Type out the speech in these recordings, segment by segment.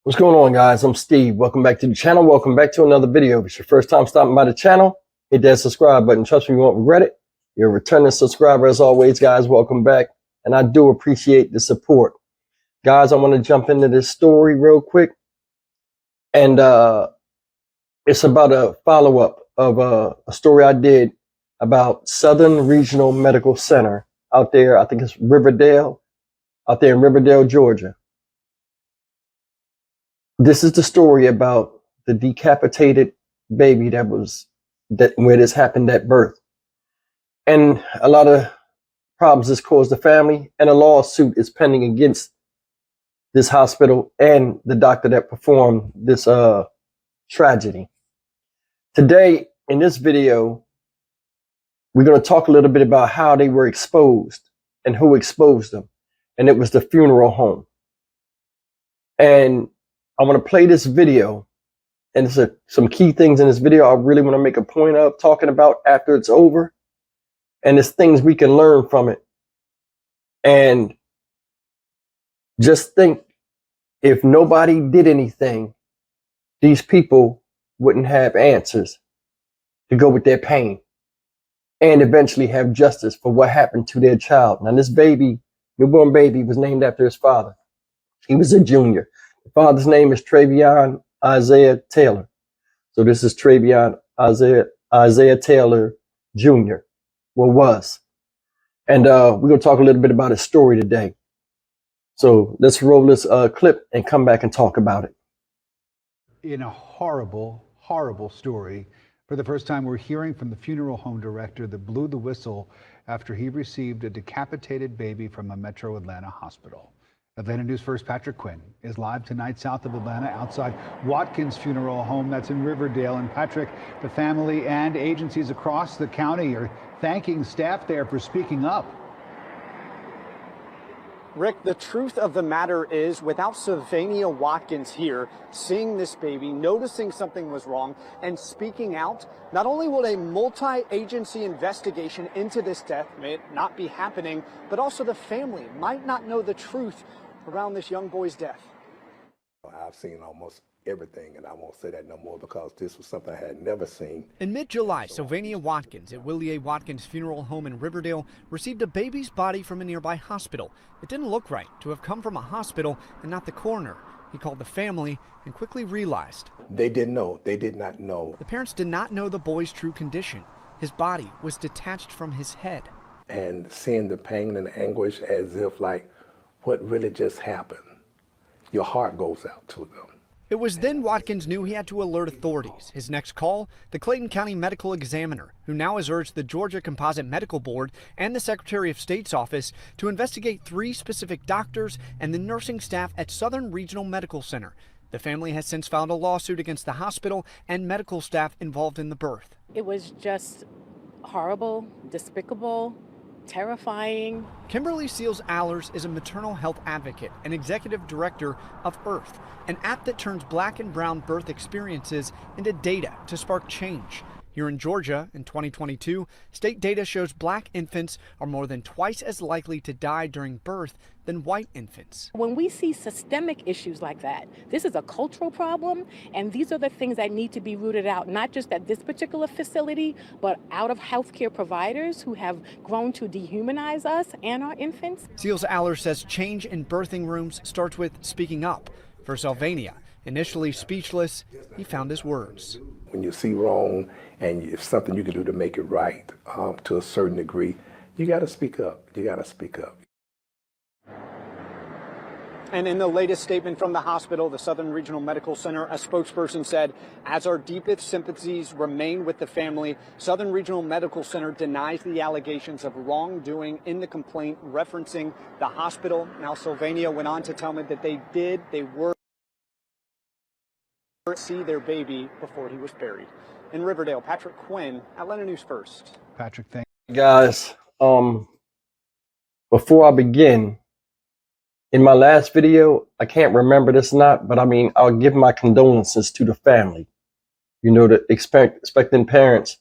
What's going on, guys? I'm Steve. Welcome back to the channel. Welcome back to another video. If it's your first time stopping by the channel, hit that subscribe button. Trust me, you won't regret it. You're a returning subscriber as always, guys. Welcome back. And I do appreciate the support. Guys, I want to jump into this story real quick. And it's about a follow-up of a story I did about Southern Regional Medical Center out there. I think it's Riverdale, out there in Riverdale, Georgia. This is the story about the decapitated baby where this happened at birth. And a lot of problems this caused the family, and a lawsuit is pending against this hospital and the doctor that performed this tragedy. Today, in this video, we're going to talk a little bit about how they were exposed and who exposed them. And it was the funeral home. And I want to play this video, and there's some key things in this video I really want to make a point of talking about after it's over. And there's things we can learn from it. And just think, if nobody did anything, these people wouldn't have answers to go with their pain and eventually have justice for what happened to their child. Now, this baby, newborn baby, was named after his father. He was a junior. The father's name is Travion Isaiah Taylor. So this is Travion Isaiah Taylor Jr. Well, was. And we're going to talk a little bit about his story today. So let's roll this clip and come back and talk about it. In a horrible, horrible story, for the first time, we're hearing from the funeral home director that blew the whistle after he received a decapitated baby from a Metro Atlanta hospital. Atlanta News First Patrick Quinn is live tonight south of Atlanta outside Watkins Funeral Home that's in Riverdale. And Patrick, the family and agencies across the county are thanking staff there for speaking up. Rick, the truth of the matter is, without Sylvania Watkins here, seeing this baby, noticing something was wrong, and speaking out, not only will a multi-agency investigation into this death may not be happening, but also the family might not know the truth around this young boy's death. I've seen almost everything, and I won't say that no more because this was something I had never seen. In mid-July, Sylvania Watkins at Willie A. Watkins Funeral Home in Riverdale received a baby's body from a nearby hospital. It didn't look right to have come from a hospital and not the coroner. He called the family and quickly realized. They didn't know. They did not know. The parents did not know the boy's true condition. His body was detached from his head. And seeing the pain and anguish as if like, what really just happened? Your heart goes out to them. It was then Watkins knew he had to alert authorities. His next call, the Clayton County Medical Examiner, who now has urged the Georgia Composite Medical Board and the Secretary of State's office to investigate 3 specific doctors and the nursing staff at Southern Regional Medical Center. The family has since filed a lawsuit against the hospital and medical staff involved in the birth. It was just horrible, despicable, terrifying. Kimberly Seals-Allers is a maternal health advocate and executive director of Earth, an app that turns Black and brown birth experiences into data to spark change. Here in Georgia in 2022, state data shows Black infants are more than twice as likely to die during birth than white infants. When we see systemic issues like that, this is a cultural problem, and these are the things that need to be rooted out, not just at this particular facility, but out of healthcare providers who have grown to dehumanize us and our infants. Seals-Allers says change in birthing rooms starts with speaking up. For Sylvania, initially speechless, he found his words. When you see wrong and it's something you can do to make it right to a certain degree, you got to speak up. You got to speak up. And in the latest statement from the hospital, the Southern Regional Medical Center, a spokesperson said, as our deepest sympathies remain with the family, Southern Regional Medical Center denies the allegations of wrongdoing in the complaint referencing the hospital. Now, Sylvania went on to tell me that they were see their baby before he was buried. In Riverdale, Patrick Quinn, Atlanta News First. Patrick, thank you. Guys, before I begin, in my last video, I can't remember this or not, but I mean, I'll give my condolences to the family. You know, the expecting parents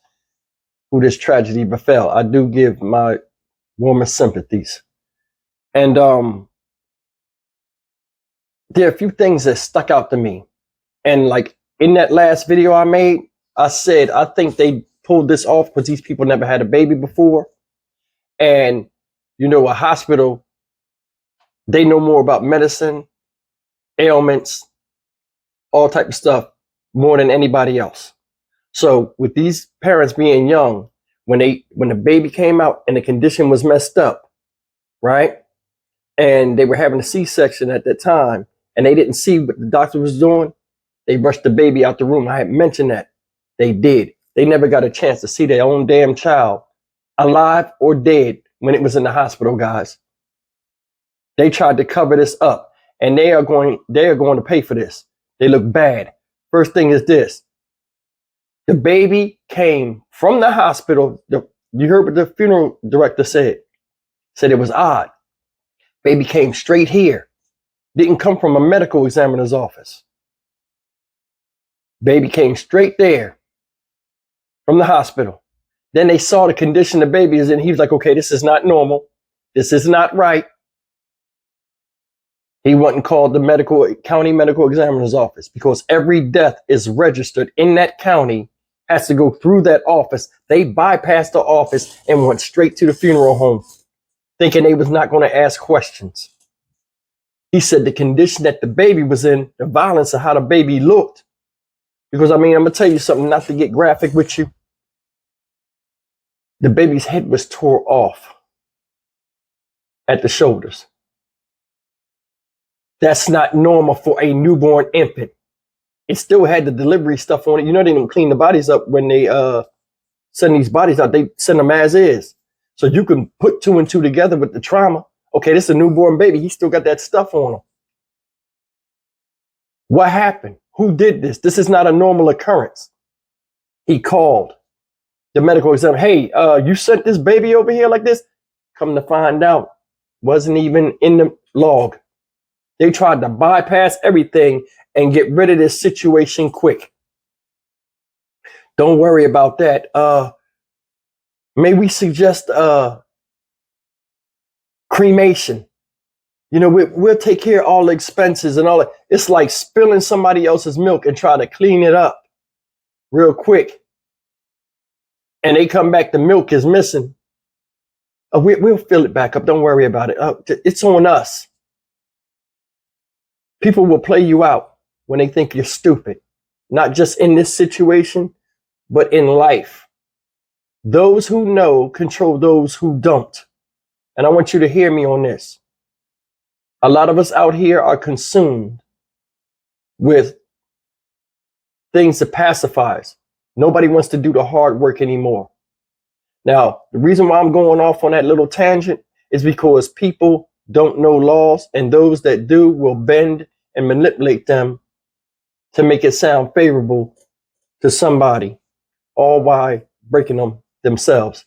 who this tragedy befell. I do give my warmest sympathies. And there are a few things that stuck out to me. And like in that last video I made, I said, I think they pulled this off because these people never had a baby before. And, you know, a hospital, they know more about medicine, ailments, all type of stuff more than anybody else. So with these parents being young, when the baby came out and the condition was messed up, right? And they were having a C-section at that time, and they didn't see what the doctor was doing, they rushed the baby out the room. I had mentioned that. They did. They never got a chance to see their own damn child alive or dead when it was in the hospital, guys. They tried to cover this up, and they are going to pay for this. They look bad. First thing is this. The baby came from the hospital. You heard what the funeral director said. Said it was odd. Baby came straight here. Didn't come from a medical examiner's office. Baby came straight there from the hospital. Then they saw the condition the baby is in. He was like, okay, this is not normal. This is not right. He went and called the county medical examiner's office because every death is registered in that county, has to go through that office. They bypassed the office and went straight to the funeral home, thinking they was not going to ask questions. He said the condition that the baby was in, the violence of how the baby looked. Because, I mean, I'm going to tell you something, not to get graphic with you. The baby's head was tore off at the shoulders. That's not normal for a newborn infant. It still had the delivery stuff on it. You know, they didn't clean the bodies up when they send these bodies out. They send them as is. So you can put two and two together with the trauma. Okay, this is a newborn baby. He still got that stuff on him. What happened? Who did this? This is not a normal occurrence. He called the medical examiner. Hey, you sent this baby over here like this? Come to find out, wasn't even in the log. They tried to bypass everything and get rid of this situation quick. Don't worry about that. May we suggest cremation? You know, we'll take care of all the expenses and all that. It's like spilling somebody else's milk and try to clean it up real quick. And they come back, the milk is missing. We'll fill it back up. Don't worry about it. It's on us. People will play you out when they think you're stupid, not just in this situation, but in life. Those who know control those who don't. And I want you to hear me on this. A lot of us out here are consumed with things that pacifies. Nobody wants to do the hard work anymore. Now, the reason why I'm going off on that little tangent is because people don't know laws, and those that do will bend and manipulate them to make it sound favorable to somebody, all while breaking them themselves.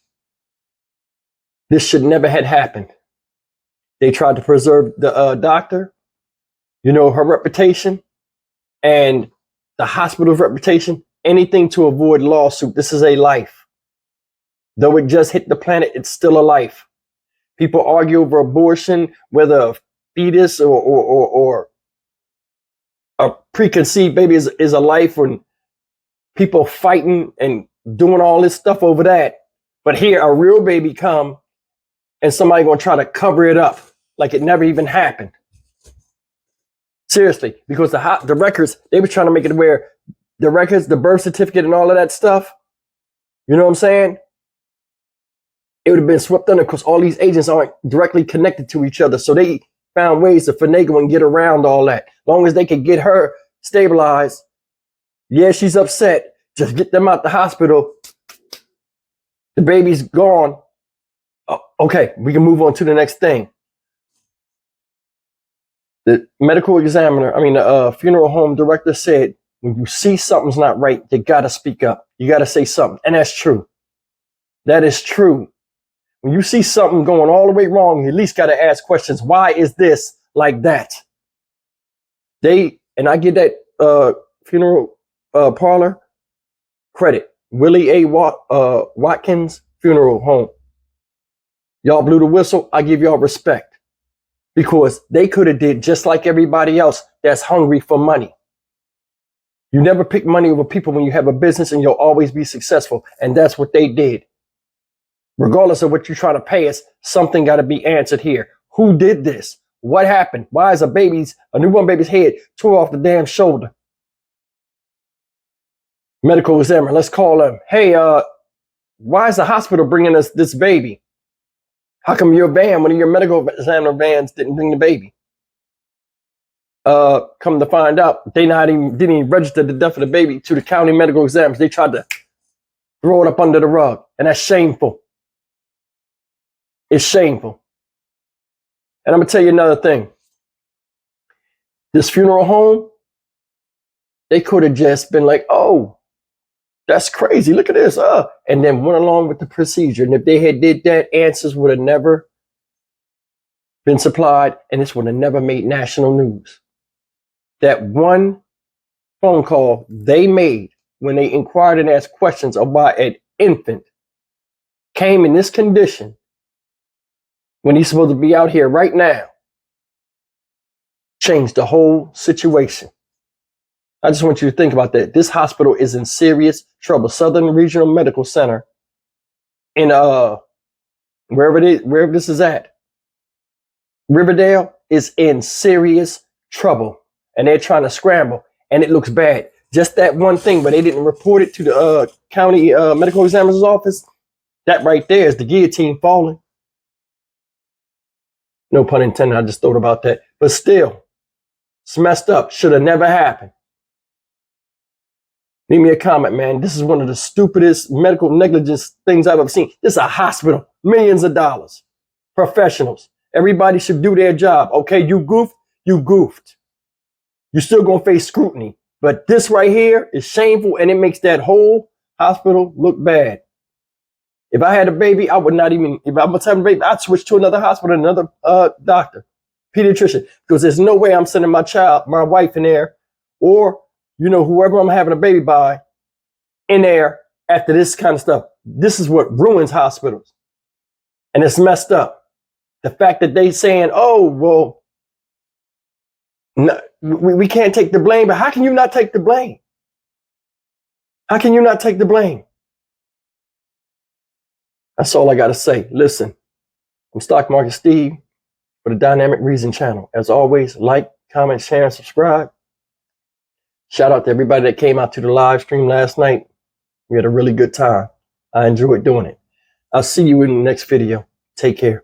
This should never had happened. They tried to preserve the doctor, you know, her reputation and the hospital's reputation, anything to avoid lawsuit. This is a life. Though it just hit the planet, it's still a life. People argue over abortion, whether a fetus or a preconceived baby is a life, when people fighting and doing all this stuff over that. But here, a real baby come and somebody gonna try to cover it up like it never even happened. Seriously, because the records, they were trying to make it where the records, the birth certificate and all of that stuff, you know what I'm saying? It would have been swept under because all these agents aren't directly connected to each other. So they found ways to finagle and get around all that. As long as they could get her stabilized. Yeah, she's upset. Just get them out the hospital. The baby's gone. Oh, okay, we can move on to the next thing. The medical examiner, the funeral home director said, when you see something's not right, you got to speak up. You got to say something. And that's true. That is true. When you see something going all the way wrong, you at least got to ask questions. Why is this like that? And I give that funeral parlor credit. Willie A. Watkins Funeral Home. Y'all blew the whistle. I give y'all respect. Because they could have did just like everybody else. that's hungry for money. You never pick money over people when you have a business, and you'll always be successful. And that's what they did. Regardless of what you're trying to pay us, something got to be answered here. Who did this? What happened? Why is a newborn baby's head tore off the damn shoulder? Medical examiner, let's call him. Hey, why is the hospital bringing us this baby? How come your van, one of your medical examiner vans, didn't bring the baby? Come to find out, they didn't even register the death of the baby to the county medical examiners. They tried to throw it up under the rug, and that's shameful. It's shameful. And I'm gonna tell you another thing. This funeral home, they could have just been like, oh, that's crazy. Look at this. And then went along with the procedure. And if they had did that, answers would have never been supplied, and this would have never made national news. That one phone call they made when they inquired and asked questions about an infant came in this condition when he's supposed to be out here right now changed the whole situation. I just want you to think about that. This hospital is in serious trouble. Southern Regional Medical Center in wherever this is at, Riverdale, is in serious trouble, and they're trying to scramble, and it looks bad. Just that one thing, but they didn't report it to the county medical examiner's office. That right there is the guillotine falling. No pun intended. I just thought about that. But still, it's messed up. Should have never happened. Leave me a comment, man. This is one of the stupidest medical negligence things I've ever seen. This is a hospital. Millions of dollars. Professionals. Everybody should do their job. Okay, you goofed. You goofed. You're still going to face scrutiny. But this right here is shameful, and it makes that whole hospital look bad. If I had a baby, I would not even, if I was having a baby, I'd switch to another hospital, another doctor, pediatrician, because there's no way I'm sending my wife in there, or, whoever I'm having a baby by in there after this kind of stuff. This is what ruins hospitals. And it's messed up. The fact that they saying, oh, well, no, we can't take the blame, but how can you not take the blame? How can you not take the blame? That's all I got to say. Listen, I'm Stock Market Steve for the Dynamic Reason channel. As always, like, comment, share, and subscribe. Shout out to everybody that came out to the live stream last night. We had a really good time. I enjoyed doing it. I'll see you in the next video. Take care.